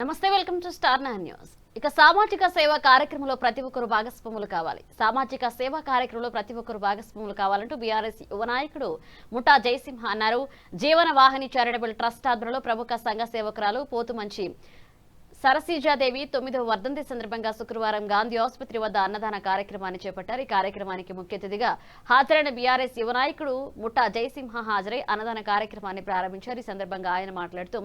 నమస్తే, welcome to star nine news. ఇక సామాజిక సేవా కార్యక్రమంలో ప్రతి ఒక్కరు భాగస్వాములు కావాలి. సామాజిక సేవా కార్యక్రమంలో ప్రతి ఒక్కరు భాగస్వాములు కావాలంటూ బీఆర్ఎస్ యువ నాయకుడు ముఠా జయసింహ అన్నారు. జీవన వాహిని చారిటబుల్ ట్రస్ట్ ఆధ్వర్యంలో ప్రముఖ సంఘ సేవకురాలు పోతుమంచి సరసీజాదేవి 9వ వర్ధంతి సందర్భంగా శుక్రవారం గాంధీ ఆసుపత్రి వద్ద అన్నదాన కార్యక్రమాన్ని చేపట్టారు. ఈ కార్యక్రమానికి ముఖ్య అతిథిగా హాజరైన బీఆర్ఎస్ యువ నాయకుడు ముఠా జయసింహ హాజరై అన్నదాన కార్యక్రమాన్ని ప్రారంభించారు. ఈ సందర్భంగా ఆయన మాట్లాడుతూ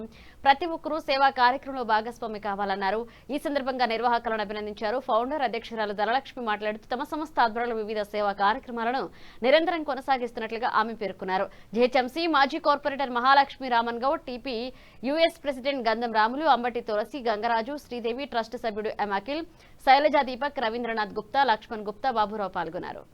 ప్రతి ఒక్కరూ సేవా కార్యక్రమంలో భాగస్వామి కావాలన్నారు. ఈ సందర్భంగా నిర్వాహకులను అభినందించారు. ఫౌండర్ అధ్యక్షురాలు ధనలక్ష్మి మాట్లాడుతూ తమ సంస్థ ఆధ్వర్యంలో వివిధ సేవా కార్యక్రమాలను నిరంతరం కొనసాగిస్తున్నట్లుగా ఆమె పేర్కొన్నారు. జీహెచ్ఎంసీ మాజీ corporator Mahalakshmi Raman Goud, TP US president Gandham Ramulu, Ambati Tulasi, Gangaraju, Sridevi, trust సభ్యుడు ఎం అఖిల్, శైలజా దీపక్, రవీంద్రనాథ్ గుప్తా, లక్ష్మణ్ గుప్తా, బాబురావు పాల్గొన్నారు.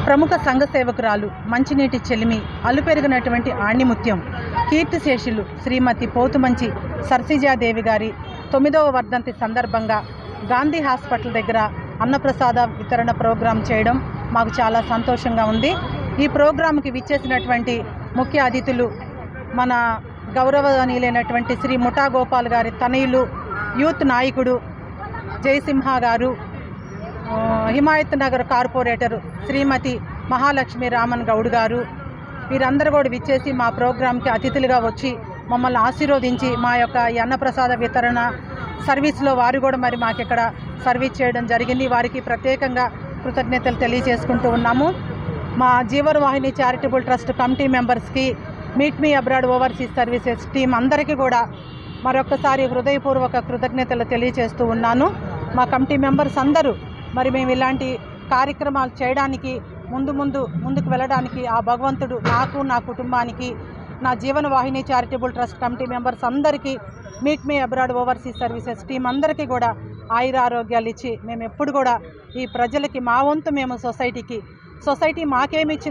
ప్రముఖ సంఘ సేవకురాలు, మంచినీటి చెలిమి, అలుపెరిగినటువంటి ఆణిముత్యం, కీర్తిశేషులు శ్రీమతి పోతుమంచి సరసీజాదేవి గారి 9వ వర్ధంతి సందర్భంగా గాంధీ హాస్పిటల్ దగ్గర అన్నప్రసాద వితరణ ప్రోగ్రాం చేయడం మాకు చాలా సంతోషంగా ఉంది. ఈ ప్రోగ్రాంకి విచ్చేసినటువంటి ముఖ్య అతిథులు మన గౌరవనీయులైనటువంటి శ్రీ ముఠా గోపాల్ గారి తనయులు, యూత్ నాయకుడు జయసింహ గారు, హిమాయత్ నగర్ కార్పొరేటర్ శ్రీమతి మహాలక్ష్మి రామన్ గౌడ్ గారు, వీరందరూ కూడా విచ్చేసి మా ప్రోగ్రాంకి అతిథులుగా వచ్చి మమ్మల్ని ఆశీర్వదించి మా యొక్క ఈ అన్నప్రసాద వితరణ సర్వీస్లో వారు కూడా మరి మాకు ఇక్కడ సర్వీస్ చేయడం జరిగింది. వారికి ప్రత్యేకంగా కృతజ్ఞతలు తెలియజేసుకుంటూ ఉన్నాము. మా జీవనవాహిని చారిటబుల్ ట్రస్ట్ కమిటీ మెంబర్స్కి, meet me abroad overseas services team అందరికీ కూడా మరొకసారి హృదయపూర్వక కృతజ్ఞతలు తెలియజేస్తూ ఉన్నాను. మా కమిటీ మెంబర్స్ అందరూ మరి మేము ఇలాంటి కార్యక్రమాలు చేయడానికి ముందుకు వెళ్ళడానికి ఆ భగవంతుడు నాకు, నా కుటుంబానికి, నా జీవనవాహిని చారిటబుల్ ట్రస్ట్ కమిటీ మెంబర్స్ అందరికీ, meet me abroad overseas services team అందరికీ కూడా ఆయురారోగ్యాలు ఇచ్చి మేము ఎప్పుడు కూడా ఈ ప్రజలకి మా వంతు మేము సొసైటీ మాకేమి